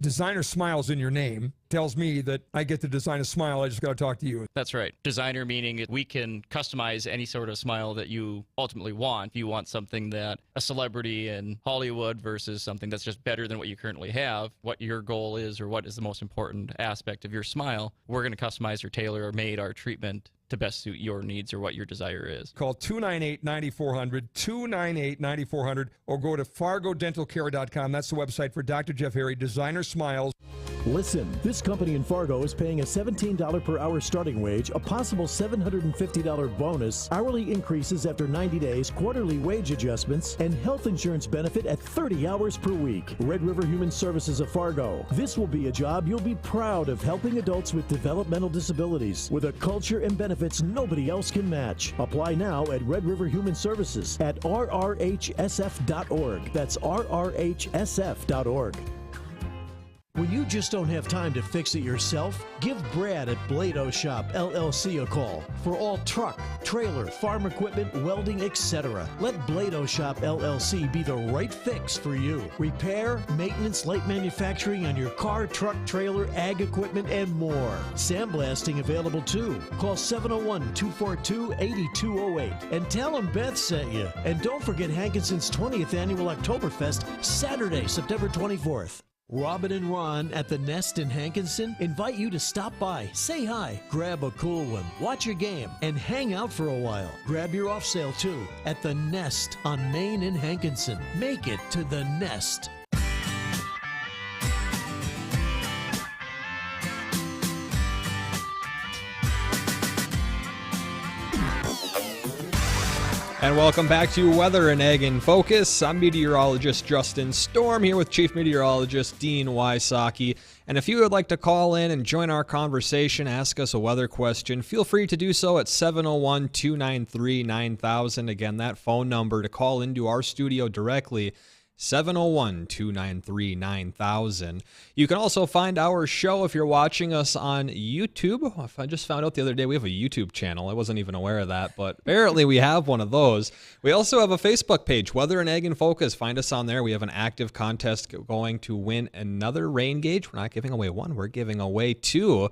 Designer Smiles in your name tells me that I get to design a smile. I just got to talk to you. That's right. Designer meaning we can customize any sort of smile that you ultimately want. If you want something that a celebrity in Hollywood versus something that's just better than what you currently have, what your goal is or what is the most important aspect of your smile, we're going to customize or tailor or made our treatment to best suit your needs or what your desire is. Call 298-9400, 298-9400, or go to FargoDentalCare.com. That's the website for Dr. Jeff Harry, Designer Smiles. Listen, this company in Fargo is paying a $17 per hour starting wage, a possible $750 bonus, hourly increases after 90 days, quarterly wage adjustments, and health insurance benefit at 30 hours per week. Red River Human Services of Fargo. This will be a job you'll be proud of, helping adults with developmental disabilities with a culture and benefits nobody else can match. Apply now at Red River Human Services at rrhsf.org. That's rrhsf.org. When you just don't have time to fix it yourself, give Brad at Blado Shop LLC a call for all truck, trailer, farm equipment, welding, etc. Let Blado Shop LLC be the right fix for you. Repair, maintenance, light manufacturing on your car, truck, trailer, ag equipment, and more. Sandblasting available too. Call 701-242-8208 and tell them Beth sent you. And don't forget Hankinson's 20th Annual Oktoberfest, Saturday, September 24th. Robin and Ron at the Nest in Hankinson invite you to stop by, say hi, grab a cool one, watch a game, and hang out for a while. Grab your off sale too at the Nest on Main in Hankinson. Make it to the Nest. And welcome back to Weather and Ag in Focus. I'm meteorologist Justin Storm here with Chief Meteorologist Dean Wysocki. And if you would like to call in and join our conversation, ask us a weather question, feel free to do so at 701-293-9000. Again, that phone number to call into our studio directly, 701-293-9000. You can also find our show if you're watching us on YouTube. I just found out the other day we have a YouTube channel. I wasn't even aware of that, but apparently we have one of those. We also have a Facebook page, Weather and Ag in Focus. Find us on there. We have an active contest going to win another rain gauge. We're not giving away one. We're giving away two.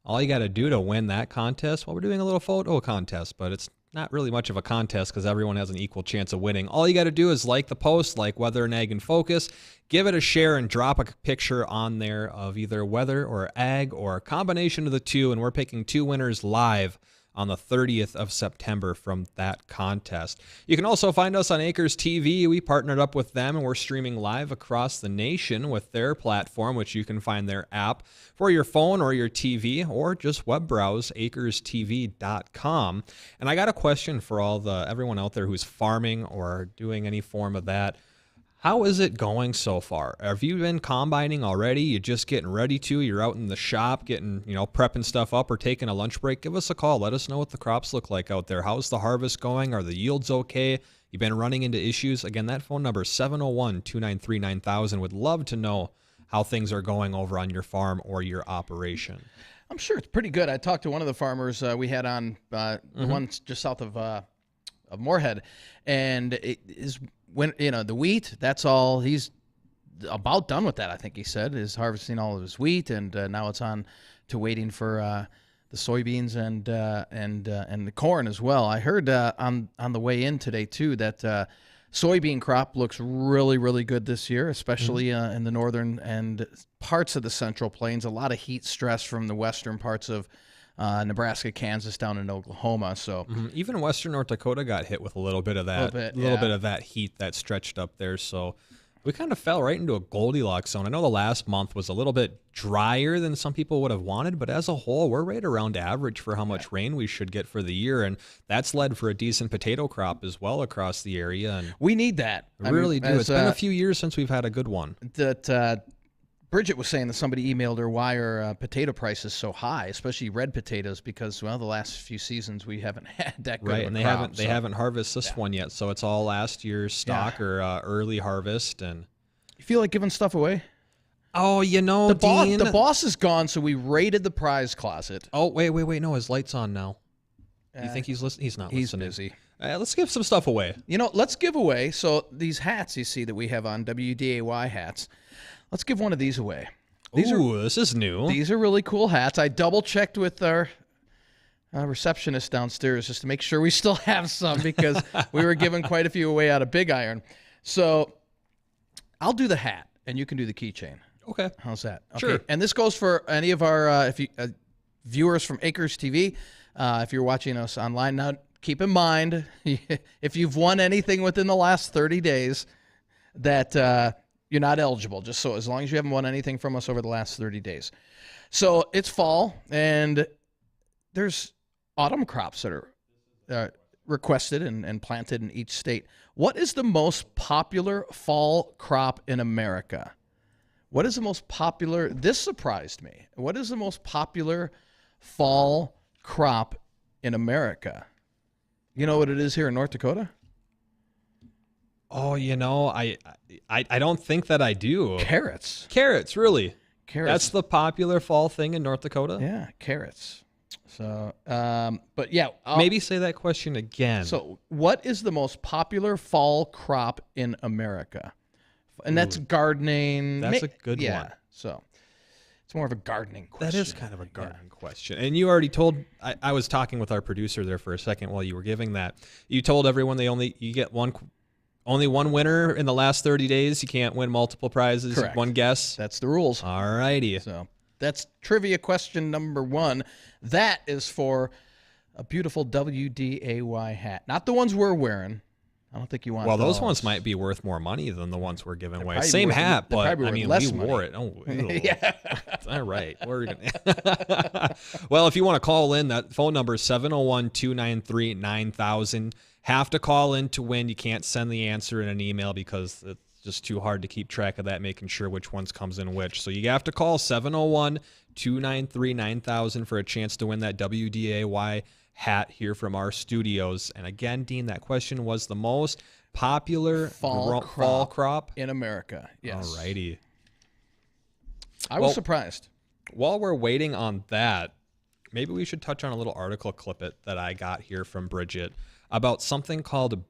All you got to do to win that contest, well, we're doing a little photo contest, but it's not really much of a contest because everyone has an equal chance of winning. All you got to do is like the post, like Weather and Ag in Focus, give it a share, and drop a picture on there of either weather or ag or a combination of the two, and we're picking two winners live on the 30th of September from that contest. You can also find us on Acres TV. We partnered up with them, and we're streaming live across the nation with their platform, which you can find their app for your phone or your TV, or just web browse acrestv.com. And I got a question for everyone out there who's farming or doing any form of that. How is it going so far? Have you been combining already? You just getting ready to? You're out in the shop getting, prepping stuff up or taking a lunch break? Give us a call. Let us know what the crops look like out there. How's the harvest going? Are the yields okay? You've been running into issues? Again, that phone number is 701-293-9000. Would love to know how things are going over on your farm or your operation. I'm sure it's pretty good. I talked to one of the farmers we had on, the one just south of Moorhead, and it is when the wheat. That's all. He's about done with that. I think he said is harvesting all of his wheat, and now it's on to waiting for the soybeans and the corn as well. I heard on the way in today too that soybean crop looks really, really good this year, especially in the northern and parts of the Central Plains. A lot of heat stress from the western parts of Nebraska, Kansas, down in Oklahoma. So even western North Dakota got hit with a little bit of that, bit of that heat that stretched up there. So we kind of fell right into a Goldilocks zone. I know the last month was a little bit drier than some people would have wanted, but as a whole, we're right around average for how much rain we should get for the year, and that's led for a decent potato crop as well across the area. And we need that. We really do. It's been a few years since we've had a good one. That Bridgette was saying that somebody emailed her why are potato prices so high, especially red potatoes, because the last few seasons we haven't had that good of a crop. They haven't harvested this one yet, so it's all last year's stock or early harvest. And you feel like giving stuff away? Oh, Dean, the boss is gone, so we raided the prize closet. Oh, wait, no, his light's on now. You think he's listening? He's not listening. He's busy. Let's give some stuff away. Let's give away. So these hats you see that we have on, WDAY hats. Let's give one of these away. This is new. These are really cool hats. I double-checked with our receptionist downstairs just to make sure we still have some because we were giving quite a few away out of Big Iron. So I'll do the hat, and you can do the keychain. Okay. How's that? Okay. Sure. And this goes for any of our viewers from Acres TV. If you're watching us online now, keep in mind, if you've won anything within the last 30 days, that you're not eligible, just so as long as you haven't won anything from us over the last 30 days. So it's fall, and there's autumn crops that are requested and planted in each state. What is the most popular fall crop in America? What is the most popular? This surprised me. What is the most popular fall crop in America? You know what it is here in North Dakota? Oh, I don't think that I do. Carrots. Carrots, really? Carrots. That's the popular fall thing in North Dakota? Yeah, carrots. So, but yeah. Maybe say that question again. So, what is the most popular fall crop in America? And that's gardening. That's a good one. Yeah, so it's more of a gardening question. That is kind of a gardening question. And you already told, I was talking with our producer there for a second while you were giving that. You told everyone you get only one winner in the last 30 days. You can't win multiple prizes. Correct. One guess. That's the rules. All righty. So that's trivia question number 1. That is for a beautiful WDAY hat. Not the ones we're wearing. I don't think you want those ones might be worth more money than the ones we're giving away. probably Same worth- hat, they're but probably I worth mean, less we money. wore it. Oh, ew. Yeah. All right. We're gonna Well, if you want to call in, that phone number is 701-293-9000. Have to call in to win. You can't send the answer in an email because it's just too hard to keep track of that, making sure which ones comes in which. So you have to call 701-293-9000 for a chance to win that WDAY hat here from our studios. And again, Dean, that question was the most popular fall crop in America. Yes. All righty. I was surprised. While we're waiting on that, maybe we should touch on a little article clip that I got here from Bridgette about something called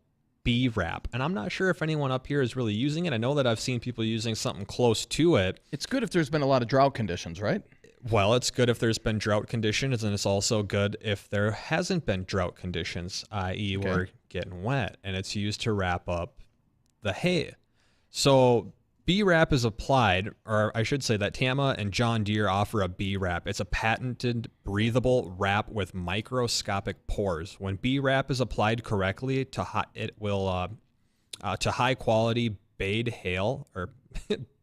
bee wrap. And I'm not sure if anyone up here is really using it. I know that I've seen people using something close to it. It's good if there's been a lot of drought conditions, right? Well, it's good if there's been drought conditions, and it's also good if there hasn't been drought conditions, i.e. we're getting wet, and it's used to wrap up the hay. So bee wrap is applied, or I should say that Tama and John Deere offer a bee wrap. It's a patented breathable wrap with microscopic pores. When bee wrap is applied correctly, it will to high quality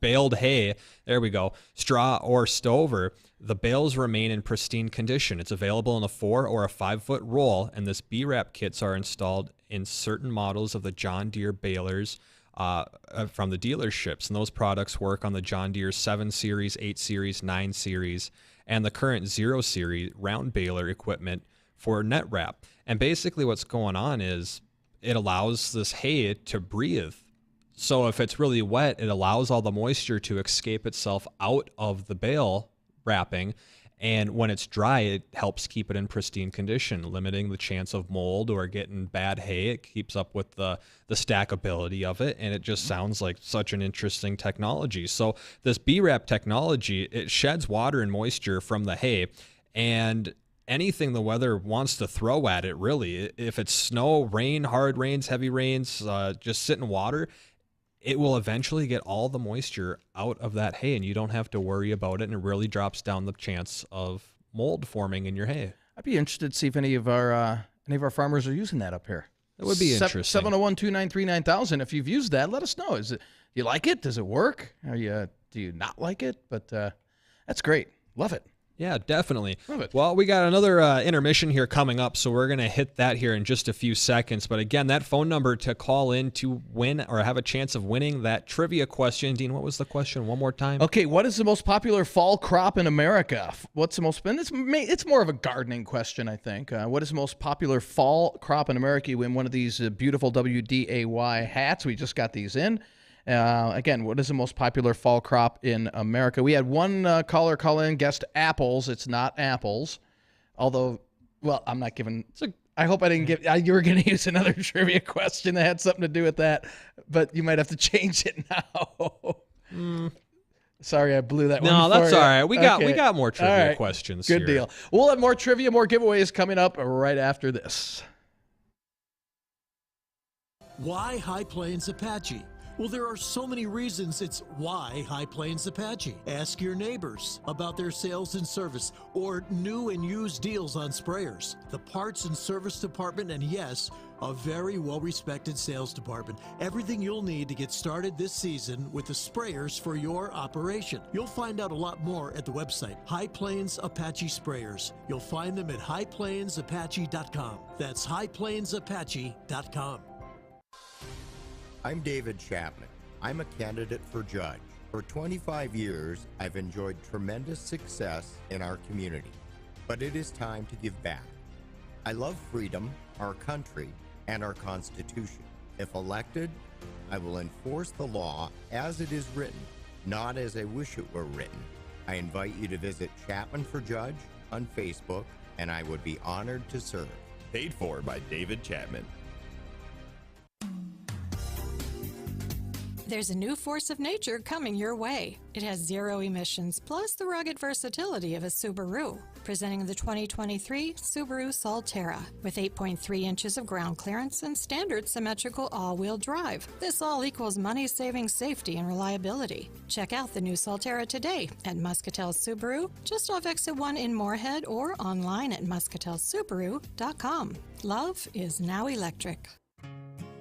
baled hay, there we go, straw or stover, the bales remain in pristine condition. It's available in a 4 or a 5 foot roll, and this bee wrap kits are installed in certain models of the John Deere balers from the dealerships, and those products work on the John Deere 7 Series, 8 Series, 9 Series, and the current 0 Series round baler equipment for net wrap. And basically what's going on is it allows this hay to breathe. So if it's really wet, it allows all the moisture to escape itself out of the bale wrapping. And when it's dry, it helps keep it in pristine condition, limiting the chance of mold or getting bad hay. It keeps up with the stackability of it, and it just sounds like such an interesting technology. So this bee wrap technology, it sheds water and moisture from the hay, and anything the weather wants to throw at it, really, if it's snow, rain, hard rains, heavy rains, just sit in water, it will eventually get all the moisture out of that hay, and you don't have to worry about it, and it really drops down the chance of mold forming in your hay. I'd be interested to see if any of our farmers are using that up here. That would be interesting. 701-293-9000. If you've used that, let us know. You like it? Does it work? Do you not like it? But that's great. Love it. Yeah, definitely. Love it. Well, we got another intermission here coming up, so we're going to hit that here in just a few seconds. But again, that phone number to call in to win or have a chance of winning that trivia question. Dean, what was the question? One more time. Okay, what is the most popular fall crop in America? What's the most? It's more of a gardening question, I think. What is the most popular fall crop in America? You win one of these beautiful WDAY hats. We just got these in. Again, what is the most popular fall crop in America? We had one caller call in, guessed apples. It's not apples. Although, well, I'm not giving... I hope I didn't give... you were going to use another trivia question that had something to do with that, but you might have to change it now. Sorry, I blew that one. No, that's all right. We got more trivia questions Good here. deal. We'll have more trivia, more giveaways coming up right after this. Why High Plains Apache? Well, there are so many reasons it's why High Plains Apache. Ask your neighbors about their sales and service or new and used deals on sprayers, the parts and service department, and yes, a very well-respected sales department. Everything you'll need to get started this season with the sprayers for your operation. You'll find out a lot more at the website, High Plains Apache Sprayers. You'll find them at highplainsapache.com. That's highplainsapache.com. I'm David Chapman. I'm a candidate for judge. For 25 years, I've enjoyed tremendous success in our community, but it is time to give back. I love freedom, our country, and our Constitution. If elected, I will enforce the law as it is written, not as I wish it were written. I invite you to visit Chapman for Judge on Facebook, and I would be honored to serve. Paid for by David Chapman. There's a new force of nature coming your way. It has zero emissions, plus the rugged versatility of a Subaru. Presenting the 2023 Subaru Solterra with 8.3 inches of ground clearance and standard symmetrical all-wheel drive. This all equals money-saving safety and reliability. Check out the new Solterra today at Muscatel Subaru, just off Exit 1 in Moorhead, or online at muscatelsubaru.com. Love is now electric.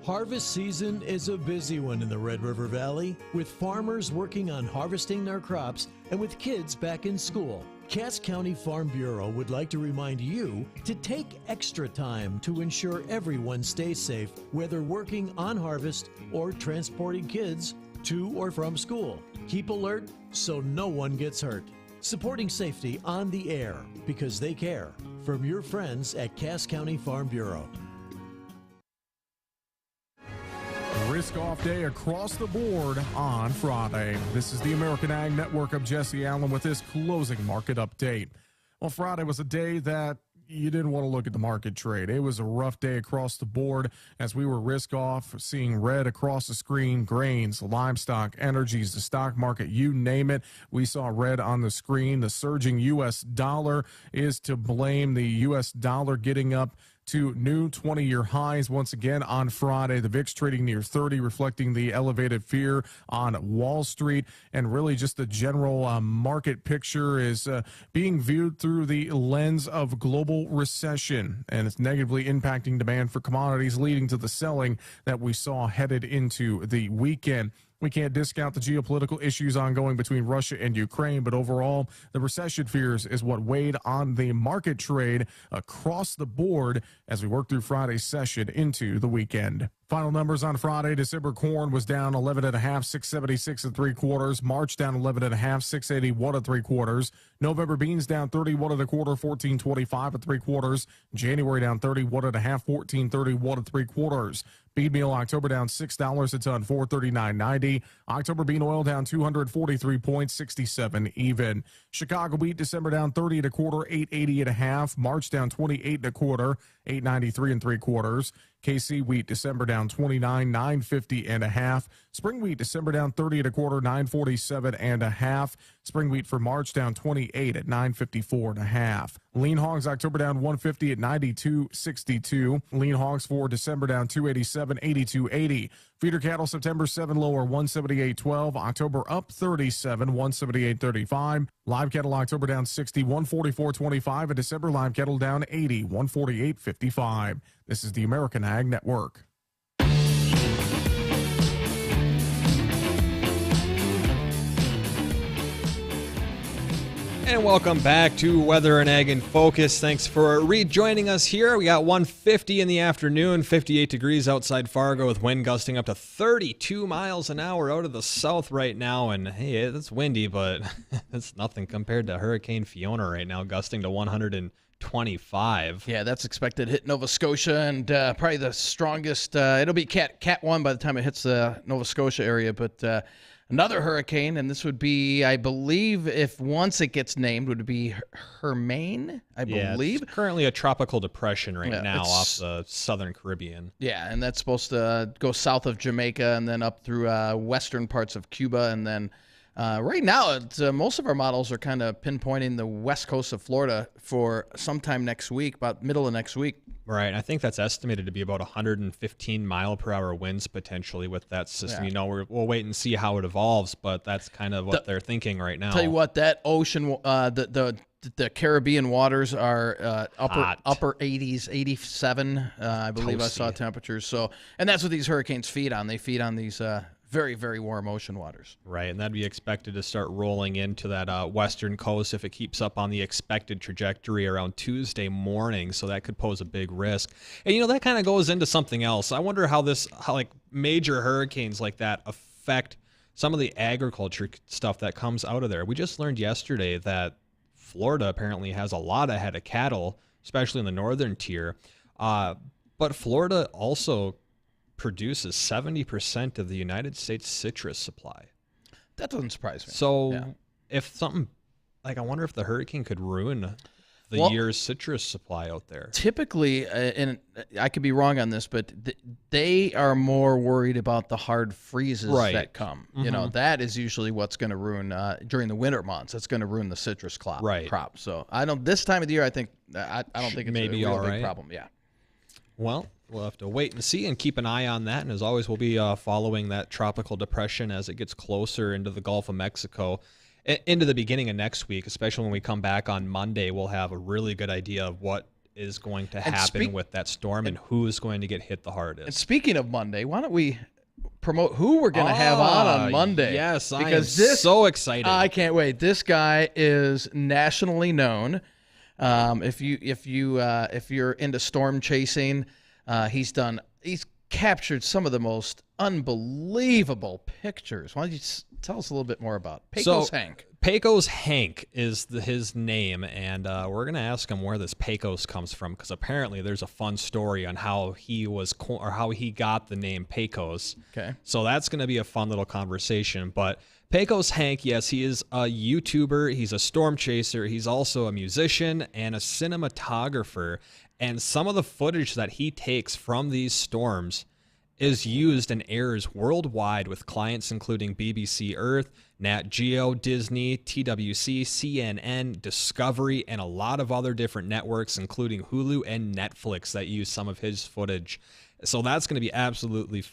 Harvest season is a busy one in the Red River Valley, with farmers working on harvesting their crops and with kids back in school. Cass County Farm Bureau would like to remind you to take extra time to ensure everyone stays safe, whether working on harvest or transporting kids to or from school. Keep alert so no one gets hurt. Supporting safety on the air because they care. From your friends at Cass County Farm Bureau. Risk off day across the board on Friday. This is the American Ag Network. I'm Jesse Allen with this closing market update. Well, Friday was a day that you didn't want to look at the market trade. It was a rough day across the board as we were risk off, seeing red across the screen, grains, livestock, energies, the stock market, you name it. We saw red on the screen. The surging U.S. dollar is to blame. The U.S. dollar getting up to new 20-year highs once again on Friday. The VIX trading near 30, reflecting the elevated fear on Wall Street. And really just the general market picture is being viewed through the lens of global recession. And it's negatively impacting demand for commodities, leading to the selling that we saw headed into the weekend. We can't discount the geopolitical issues ongoing between Russia and Ukraine, but overall, the recession fears is what weighed on the market trade across the board as we work through Friday's session into the weekend. Final numbers on Friday. December corn was down 11.5, 676 3/4. March down 11.5, 681 3/4. November beans down 31 1/4, 1425 3/4. January down 31.5, 1431 3/4. Bean meal October down $6 a ton, $439.90. October bean oil down 243 points, 67 even. Chicago wheat December down 30 1/4, 880 1/2. March down 28 1/4, 893 3/4. KC wheat December down 29, 950 1/2. Spring wheat December down 30 1/4, 947 1/2. Spring wheat for March down 28 at 954 1/2. Lean hogs October down 150 at 92.62. Lean hogs for December down 287, 82.80. Feeder cattle September 7 lower 178.12. October up 37, 178.35. Live cattle October down 60, 144.25. And December live cattle down 80, 148.55. This is the American Ag Network. And welcome back to Weather and Ag in Focus. Thanks for rejoining us here. We got 150 in the afternoon, 58 degrees outside Fargo with wind gusting up to 32 miles an hour out of the south right now. And hey, it's windy, but it's nothing compared to Hurricane Fiona right now, gusting to 125. Yeah, that's expected to hit Nova Scotia, and probably the strongest. It'll be Cat 1 by the time it hits the Nova Scotia area, but another hurricane, and this would be, I believe, if once it gets named, would it be Hermine, I believe. It's currently a tropical depression right now off the southern Caribbean. Yeah, and that's supposed to go south of Jamaica and then up through western parts of Cuba, and then right now, most of our models are kind of pinpointing the west coast of Florida for sometime next week, about middle of next week. Right. I think that's estimated to be about 115 mile per hour winds potentially with that system. Yeah. You know, we'll wait and see how it evolves, but that's kind of what they're thinking right now. Tell you what, that ocean, the Caribbean waters are upper 80s, 87, I believe. Toasty. I saw temperatures. So, and that's what these hurricanes feed on. They feed on these very, very warm ocean waters. Right, and that'd be expected to start rolling into that western coast if it keeps up on the expected trajectory around Tuesday morning, so that could pose a big risk. And, you know, that kind of goes into something else. I wonder how like major hurricanes like that affect some of the agriculture stuff that comes out of there. We just learned yesterday that Florida apparently has a lot of head of cattle, especially in the northern tier, but Florida also produces 70% of the United States citrus supply. That doesn't surprise me. So if something I wonder if the hurricane could ruin the year's citrus supply out there. Typically, and I could be wrong on this, but they are more worried about the hard freezes that come. You know, that is usually what's going to ruin during the winter months. It's going to ruin the citrus crop. So I don't. This time of the year, I think I don't think it's maybe a real all big problem. Yeah. Well, we'll have to wait and see and keep an eye on that. And as always, we'll be following that tropical depression as it gets closer into the Gulf of Mexico. Into the beginning of next week, especially when we come back on Monday, we'll have a really good idea of what is going to happen with that storm and who is going to get hit the hardest. And speaking of Monday, why don't we promote who we're going to have on Monday? Yes, because I am so excited. I can't wait. This guy is nationally known. If you're into storm chasing, he's captured some of the most unbelievable pictures. Why don't you tell us a little bit more about Pecos Hank? Pecos Hank is his name, and we're going to ask him where this Pecos comes from, because apparently there's a fun story on how he got the name Pecos. Okay. So that's going to be a fun little conversation. But Pecos Hank, yes, he is a YouTuber. He's a storm chaser. He's also a musician and a cinematographer. And some of the footage that he takes from these storms is used and airs worldwide with clients including BBC Earth, Nat Geo, Disney, TWC, CNN, Discovery, and a lot of other different networks, including Hulu and Netflix, that use some of his footage. So that's going to be absolutely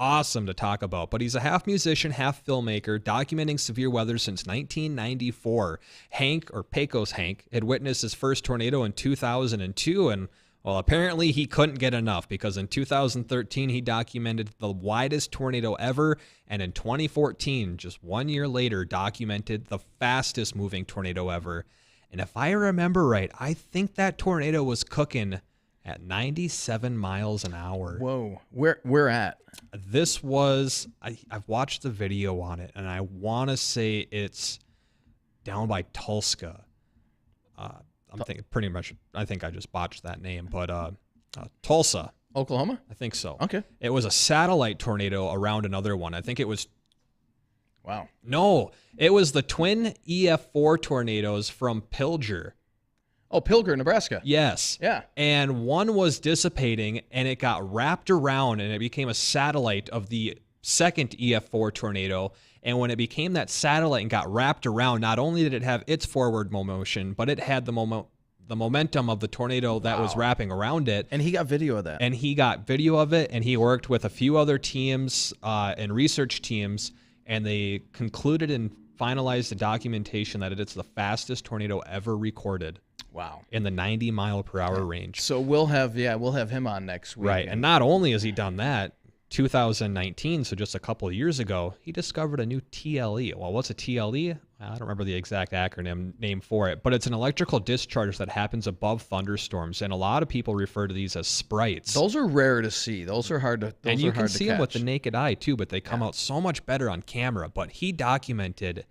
awesome to talk about. But he's a half musician, half filmmaker, documenting severe weather since 1994. Hank, or Pecos Hank, had witnessed his first tornado in 2002, and well, apparently he couldn't get enough, because in 2013 he documented the widest tornado ever, and in 2014, just 1 year later, documented the fastest moving tornado ever. And if I remember right, I think that tornado was cooking at 97 miles an hour. Whoa. Where at? This was, I've watched the video on it, and I want to say it's down by Tulsa. I'm thinking pretty much, I think I just botched that name, but Tulsa. Oklahoma? I think so. Okay. It was a satellite tornado around another one. I think it was. Wow. No, it was the twin EF4 tornadoes from Pilger. Oh, Pilger, Nebraska. Yes. Yeah. And one was dissipating, and it got wrapped around, and it became a satellite of the second EF4 tornado. And when it became that satellite and got wrapped around, not only did it have its forward motion, but it had the momentum of the tornado that was wrapping around it. And he got video of that. And he got video of it, and he worked with a few other teams and research teams, and they concluded and finalized the documentation that it's the fastest tornado ever recorded. Wow. In the 90 mile per hour range. So we'll have him on next week. Right. And not only has he done that, 2019, so just a couple of years ago, he discovered a new TLE. Well, what's a TLE? I don't remember the exact acronym name for it, but it's an electrical discharge that happens above thunderstorms, and a lot of people refer to these as sprites. Those are rare to see. Those are hard to catch. And you can see them with the naked eye too, but they come out so much better on camera. But he documented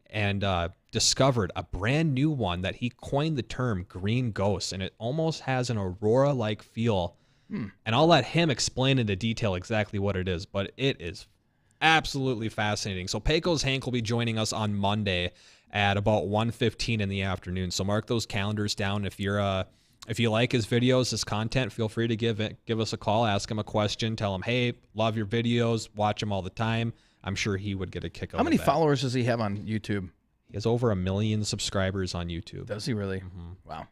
and discovered a brand new one that he coined the term green ghost, and it almost has an aurora-like feel. And I'll let him explain into detail exactly what it is, but it is absolutely fascinating. So Pecos Hank will be joining us on Monday at about 1:15 in the afternoon. So mark those calendars down. If you like his videos, his content, feel free to give us a call, ask him a question, tell him, hey, love your videos, watch them all the time. I'm sure he would get a kick out of that. How many followers does he have on YouTube? He has over 1 million subscribers on YouTube. Does he really? Wow.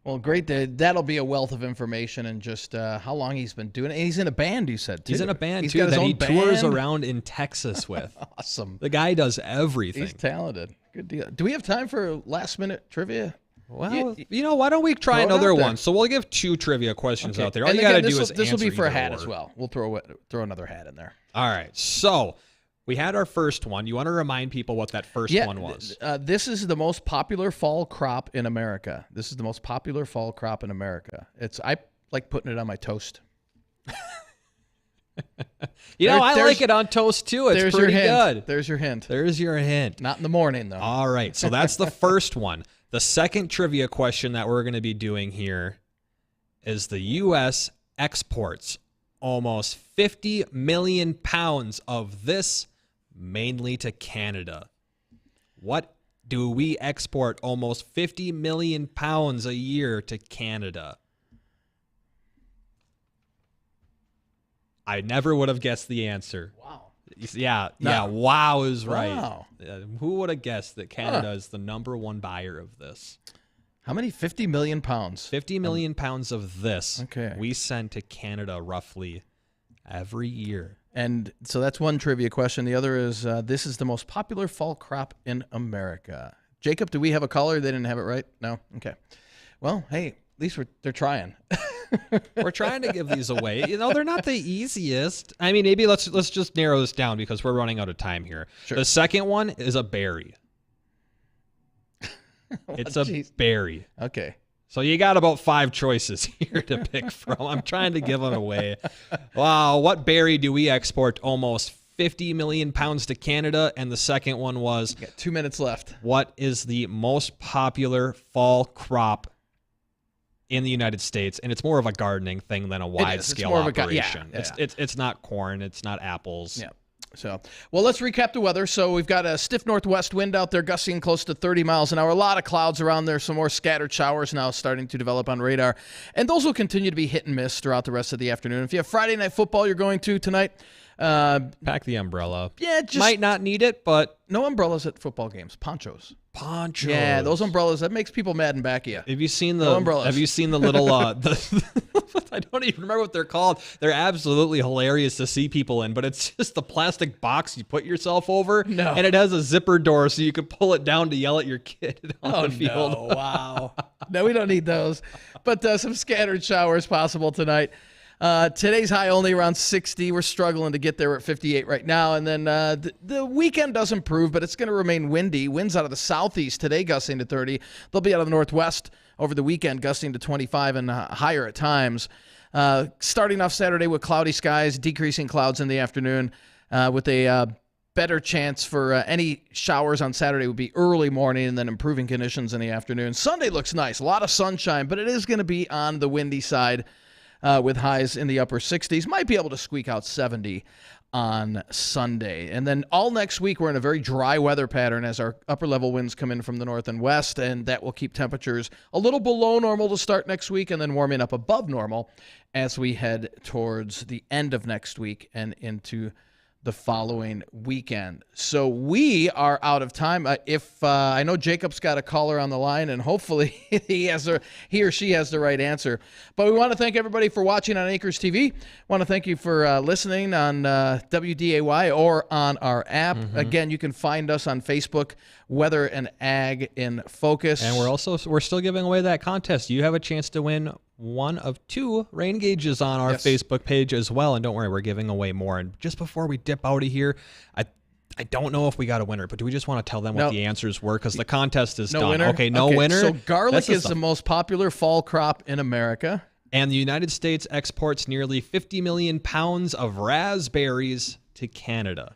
Well, great. That'll be a wealth of information, and just how long he's been doing it. And he's in a band, you said, too. He's in a band, too, that he tours around in Texas with. Awesome. The guy does everything. He's talented. Good deal. Do we have time for last-minute trivia? Well, why don't we try another one? So we'll give 2 trivia questions out there. All you got to do is this will be answer for a either hat or. as well. We'll throw another hat in there. All right. So we had our first one. You want to remind people what that first one was? This is the most popular fall crop in America. I like putting it on my toast. I like it on toast too. It's pretty good. There's your hint. There's your hint. Not in the morning, though. All right. So that's the first one. The second trivia question that we're going to be doing here is the U.S. exports almost 50 million pounds of this, mainly to Canada. What do we export almost 50 million pounds a year to Canada? I never would have guessed the answer. Wow. Yeah, wow is right. Wow. Who would have guessed that Canada is the #1 buyer of this? How many? 50 million pounds. 50 million pounds of this. Okay. We send to Canada roughly every year. And so that's one trivia question. The other is, this is the most popular fall crop in America. Jacob, do we have a caller? They didn't have it right? No? Okay. Well, hey, at least they're trying. We're trying to give these away. They're not the easiest. I mean, maybe let's just narrow this down because we're running out of time here. Sure. The second one is a berry. It's a berry. Okay. So you got about 5 choices here to pick from. I'm trying to give them away. Wow, what berry do we export almost 50 million pounds to Canada? And the second one was... You got 2 minutes left. What is the most popular fall crop in the United States? And it's more of a gardening thing than a wide-scale operation. It's not corn. It's not apples. Yeah. So, well, let's recap the weather. So we've got a stiff northwest wind out there gusting close to 30 miles an hour. A lot of clouds around there. Some more scattered showers now starting to develop on radar. And those will continue to be hit and miss throughout the rest of the afternoon. If you have Friday night football you're going to tonight, pack the umbrella. Yeah, just might not need it, but no umbrellas at football games. Ponchos. Ponchos. Yeah, those umbrellas, that makes people mad and back of you. Have you seen the umbrellas? Have you seen the little I don't even remember what they're called. They're absolutely hilarious to see people in, but it's just the plastic box you put yourself over. No. And it has a zipper door so you can pull it down to yell at your kid on the field. No. Wow. No, we don't need those. But some scattered showers possible tonight. Today's high only around 60. We're struggling to get there at 58 right now. And then the weekend does improve, but it's going to remain windy. Winds out of the southeast today, gusting to 30. They'll be out of the northwest over the weekend, gusting to 25 and higher at times. Starting off Saturday with cloudy skies, decreasing clouds in the afternoon with a better chance for any showers on Saturday would be early morning and then improving conditions in the afternoon. Sunday looks nice. A lot of sunshine, but it is going to be on the windy side. With highs in the upper 60s. Might be able to squeak out 70 on Sunday. And then all next week, we're in a very dry weather pattern as our upper-level winds come in from the north and west, and that will keep temperatures a little below normal to start next week and then warming up above normal as we head towards the end of next week and into the following weekend. So we are out of time. If I know Jacob's got a caller on the line, and hopefully he or she has the right answer. But we want to thank everybody for watching on Acres TV. Want to thank you for listening on WDAY or on our app. Mm-hmm. Again, you can find us on Facebook, Weather and Ag in Focus. And we're still giving away that contest. You have a chance to win one of 2 rain gauges on our Facebook page as well. And don't worry, we're giving away more. And just before we dip out of here, I don't know if we got a winner, but do we just want to tell them what the answers were? Because the contest is done. Winner? Okay, no winner. So garlic is the most popular fall crop in America. And the United States exports nearly 50 million pounds of raspberries to Canada.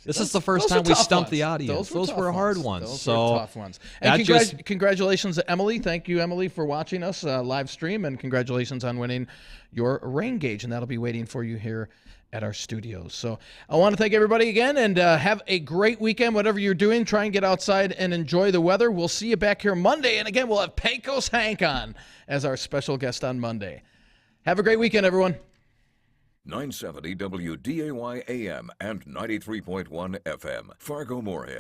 This is the first time we stumped the audience. Those were hard ones. Those were tough ones. And congratulations to Emily. Thank you, Emily, for watching us live stream, and congratulations on winning your rain gauge. And that'll be waiting for you here at our studios. So I want to thank everybody again, and have a great weekend. Whatever you're doing, try and get outside and enjoy the weather. We'll see you back here Monday. And again, we'll have Pecos Hank on as our special guest on Monday. Have a great weekend, everyone. 970 WDAY AM and 93.1 FM, Fargo Moorhead.